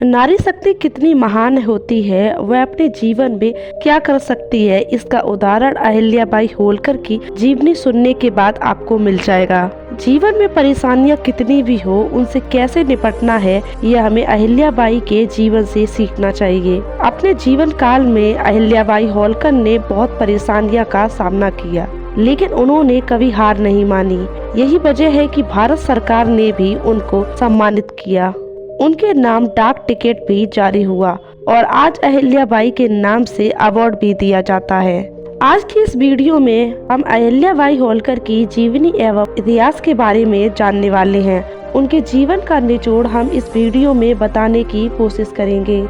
नारी शक्ति कितनी महान होती है, वह अपने जीवन में क्या कर सकती है, इसका उदाहरण अहिल्याबाई होलकर की जीवनी सुनने के बाद आपको मिल जाएगा। जीवन में परेशानियां कितनी भी हो, उनसे कैसे निपटना है, यह हमें अहिल्याबाई के जीवन से सीखना चाहिए। अपने जीवन काल में अहिल्याबाई होलकर ने बहुत परेशानियों का सामना किया, लेकिन उन्होंने कभी हार नहीं मानी। यही वजह है कि भारत सरकार ने भी उनको सम्मानित किया। उनके नाम डाक टिकट भी जारी हुआ और आज अहिल्याबाई के नाम से अवार्ड भी दिया जाता है। आज की इस वीडियो में हम अहिल्याबाई होलकर की जीवनी एवं इतिहास के बारे में जानने वाले हैं। उनके जीवन का निचोड़ हम इस वीडियो में बताने की कोशिश करेंगे।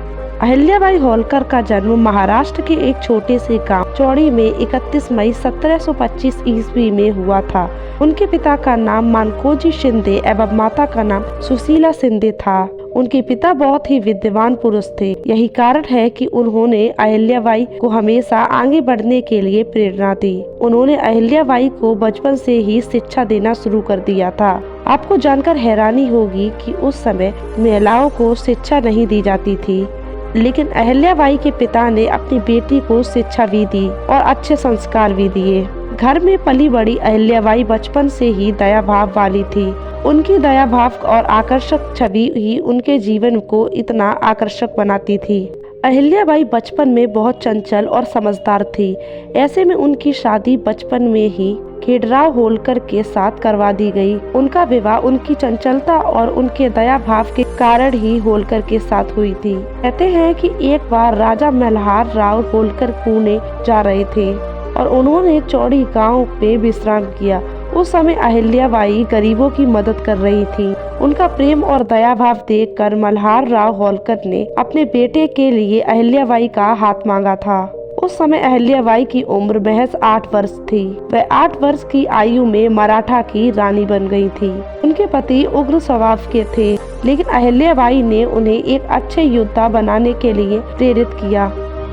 अहिल्याबाई होलकर का जन्म महाराष्ट्र के एक छोटे से गांव चौड़ी में 31 मई 1725 ईस्वी में हुआ था। उनके पिता का नाम मानकोजी शिंदे एवं माता का नाम सुशीला शिंदे था। उनके पिता बहुत ही विद्वान पुरुष थे। यही कारण है कि उन्होंने अहिल्याबाई को हमेशा आगे बढ़ने के लिए प्रेरणा दी। उन्होंने अहिल्याबाई को बचपन से ही शिक्षा देना शुरू कर दिया था। आपको जानकर हैरानी होगी कि उस समय महिलाओं को शिक्षा नहीं दी जाती थी, लेकिन अहिल्याबाई के पिता ने अपनी बेटी को शिक्षा भी दी और अच्छे संस्कार भी दिए। घर में पली बड़ी अहिल्याबाई बचपन से ही दया भाव वाली थी। उनकी दया भाव और आकर्षक छवि ही उनके जीवन को इतना आकर्षक बनाती थी। अहिल्याबाई बचपन में बहुत चंचल और समझदार थी। ऐसे में उनकी शादी बचपन में ही खेडराव होलकर के साथ करवा दी गई। उनका विवाह उनकी चंचलता और उनके दया भाव के कारण ही होलकर के साथ हुई थी। कहते हैं कि एक बार राजा मल्हार राव होलकर पुणे जा रहे थे और उन्होंने चौड़ी गांव पे विश्राम किया। उस समय अहिल्याबाई गरीबों की मदद कर रही थी। उनका प्रेम और दया भाव देखकर मल्हार राव होलकर ने अपने बेटे के लिए अहिल्याबाई का हाथ मांगा था। उस समय अहिल्याबाई की उम्र महज 8 वर्ष थी। वह 8 वर्ष की आयु में मराठा की रानी बन गई थी। उनके पति उग्र स्वभाव के थे, लेकिन अहिल्याबाई ने उन्हें एक अच्छे योद्धा बनाने के लिए प्रेरित किया,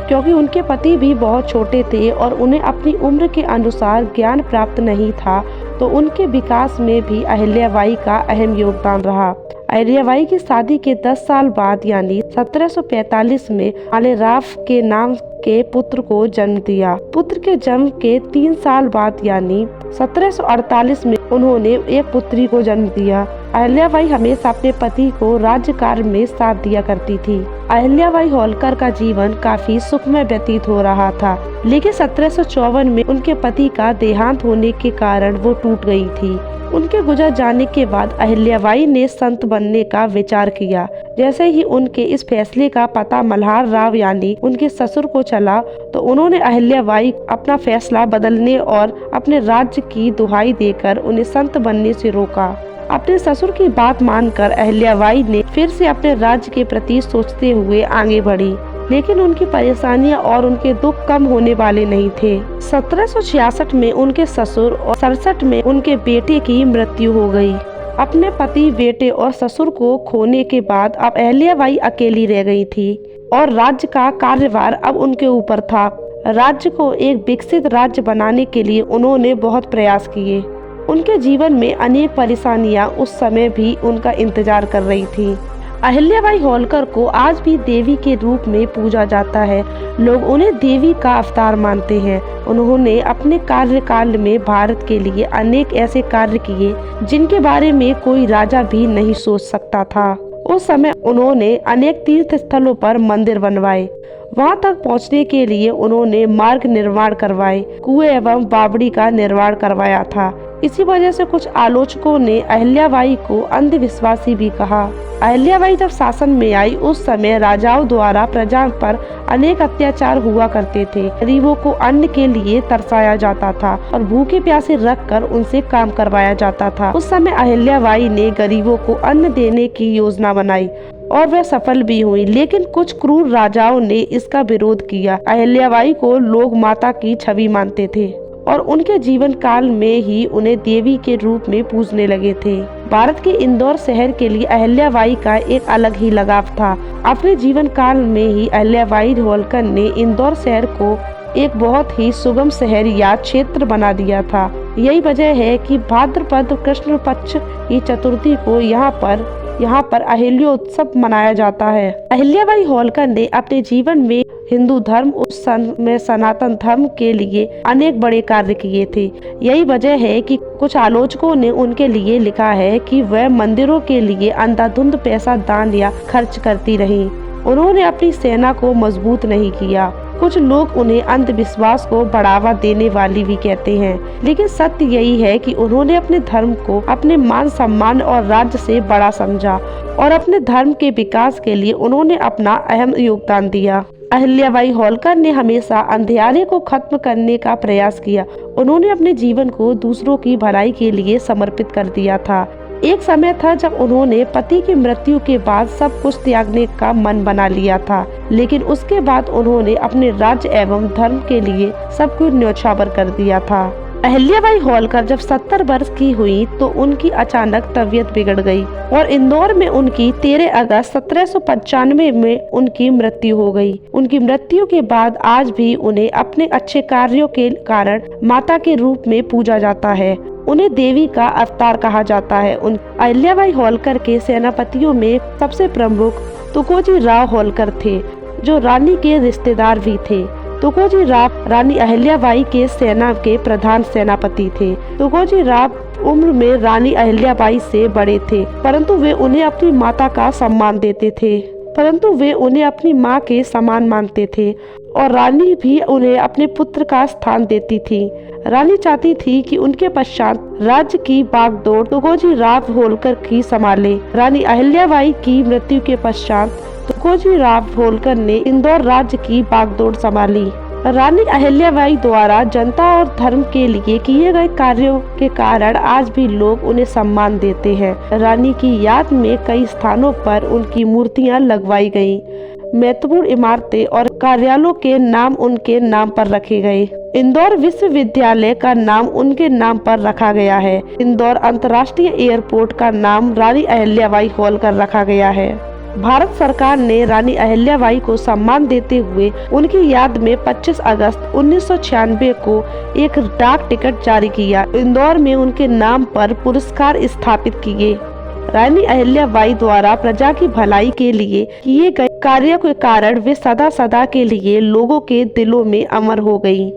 क्योंकि उनके पति भी बहुत छोटे थे और उन्हें अपनी उम्र के अनुसार ज्ञान प्राप्त नहीं था, तो उनके विकास में भी अहिल्याबाई का अहम योगदान रहा। अहिल्याबाई की शादी के 10 साल बाद यानी 1745 में मालेराव के नाम के पुत्र को जन्म दिया। पुत्र के जन्म के 3 साल बाद यानी 1748 में उन्होंने एक पुत्री को जन्म दिया। अहिल्याबाई हमेशा अपने पति को राज्य कार्य में साथ दिया करती थी। अहिल्याबाई होलकर का जीवन काफी सुखमय व्यतीत हो रहा था, लेकिन 1754 में उनके पति का देहांत होने के कारण वो टूट गई थी। उनके गुजर जाने के बाद अहिल्याबाई ने संत बनने का विचार किया। जैसे ही उनके इस फैसले का पता मल्हार राव यानी उनके ससुर को चला, तो उन्होंने अहिल्याबाई अपना फैसला बदलने और अपने राज्य की दुहाई देकर उन्हें संत बनने से रोका। अपने ससुर की बात मानकर अहिल्याबाई ने फिर से अपने राज्य के प्रति सोचते हुए आगे बढ़ी, लेकिन उनकी परेशानियां और उनके दुख कम होने वाले नहीं थे। 1766 में उनके ससुर और 67 में उनके बेटे की मृत्यु हो गई। अपने पति, बेटे और ससुर को खोने के बाद अब अहिल्याबाई अकेली रह गई थी और राज्य का कार्यभार अब उनके ऊपर था। राज्य को एक विकसित राज्य बनाने के लिए उन्होंने बहुत प्रयास किए। उनके जीवन में अनेक परेशानियां उस समय भी उनका इंतजार कर रही थी। अहिल्याबाई होलकर को आज भी देवी के रूप में पूजा जाता है। लोग उन्हें देवी का अवतार मानते हैं। उन्होंने अपने कार्यकाल में भारत के लिए अनेक ऐसे कार्य किए जिनके बारे में कोई राजा भी नहीं सोच सकता था। उस समय उन्होंने अनेक तीर्थ स्थलों पर मंदिर बनवाए। वहां तक पहुंचने के लिए उन्होंने मार्ग निर्माण करवाए, कुएं एवं बावड़ी का निर्माण करवाया था। इसी वजह से कुछ आलोचकों ने अहिल्याबाई को अंधविश्वासी भी कहा। अहिल्याबाई जब शासन में आई, उस समय राजाओं द्वारा प्रजा पर अनेक अत्याचार हुआ करते थे। गरीबों को अन्न के लिए तरसाया जाता था और भूखे प्यासे रखकर उनसे काम करवाया जाता था। उस समय अहिल्याबाई ने गरीबों को अन्न देने की योजना बनाई और वह सफल भी हुई, लेकिन कुछ क्रूर राजाओं ने इसका विरोध किया। अहिल्याबाई को लोग माता की छवि मानते थे और उनके जीवन काल में ही उन्हें देवी के रूप में पूजने लगे थे। भारत के इंदौर शहर के लिए अहिल्याबाई का एक अलग ही लगाव था। अपने जीवन काल में ही अहिल्याबाई होलकर ने इंदौर शहर को एक बहुत ही सुगम शहर या क्षेत्र बना दिया था। यही वजह है कि भाद्रपद कृष्ण पक्ष की चतुर्थी को यहाँ पर यहाँ पर अहिल्यात्सव मनाया जाता है। अहिल्याबाई होलकर ने अपने जीवन में हिंदू धर्म उस समय सनातन धर्म के लिए अनेक बड़े कार्य किए थे। यही वजह है कि कुछ आलोचकों ने उनके लिए लिखा है कि वह मंदिरों के लिए अंधाधुंध पैसा दान या खर्च करती रहीं। उन्होंने अपनी सेना को मजबूत नहीं किया। कुछ लोग उन्हें अंधविश्वास को बढ़ावा देने वाली भी कहते हैं, लेकिन सत्य यही है कि उन्होंने अपने धर्म को अपने मान सम्मान और राज्य से बड़ा समझा और अपने धर्म के विकास के लिए उन्होंने अपना अहम योगदान दिया। अहिल्याबाई होलकर ने हमेशा अंधियारे को खत्म करने का प्रयास किया। उन्होंने अपने जीवन को दूसरों की भलाई के लिए समर्पित कर दिया था। एक समय था जब उन्होंने पति की मृत्यु के बाद सब कुछ त्यागने का मन बना लिया था, लेकिन उसके बाद उन्होंने अपने राज्य एवं धर्म के लिए सब कुछ न्योछावर कर दिया था। अहिल्याबाई होलकर जब 70 वर्ष की हुई तो उनकी अचानक तबीयत बिगड़ गई और इंदौर में उनकी 13 अगस्त 1795 में उनकी मृत्यु हो गई। उनकी मृत्यु के बाद आज भी उन्हें अपने अच्छे कार्यों के कारण माता के रूप में पूजा जाता है। उन्हें देवी का अवतार कहा जाता है। अहिल्याबाई होलकर के सेनापतियों में सबसे प्रमुख तुकोजी राव होलकर थे, जो रानी के रिश्तेदार भी थे। तुकोजी राव रानी अहिल्याबाई के सेना के प्रधान सेनापति थे। तुकोजी राव उम्र में रानी अहिल्याबाई से बड़े थे, परंतु वे उन्हें अपनी माता का सम्मान देते थे। परंतु वे उन्हें अपनी मां के समान मानते थे और रानी भी उन्हें अपने पुत्र का स्थान देती थी। रानी चाहती थी कि उनके पश्चात राज्य की बागडोर तुकोजी राव होलकर की संभाले। रानी अहिल्याबाई की मृत्यु के पश्चात तुकोजी राव होलकर ने इंदौर राज्य की बागडोर संभाली। रानी अहिल्याबाई द्वारा जनता और धर्म के लिए किए गए कार्यों के कारण आज भी लोग उन्हें सम्मान देते हैं। रानी की याद में कई स्थानों पर उनकी मूर्तियां लगवाई गयी। महत्वपूर्ण इमारतें और कार्यालयों के नाम उनके नाम पर रखे गए। इंदौर विश्वविद्यालय का नाम उनके नाम पर रखा गया है। इंदौर अंतर्राष्ट्रीय एयरपोर्ट का नाम रानी अहिल्याबाई होलकर रखा गया है। भारत सरकार ने रानी अहिल्याबाई को सम्मान देते हुए उनकी याद में 25 अगस्त 1996 को एक डाक टिकट जारी किया। इंदौर में उनके नाम पर पुरस्कार स्थापित किए। रानी अहिल्याबाई द्वारा प्रजा की भलाई के लिए किए गए कार्यों के कारण वे सदा सदा के लिए लोगों के दिलों में अमर हो गयी।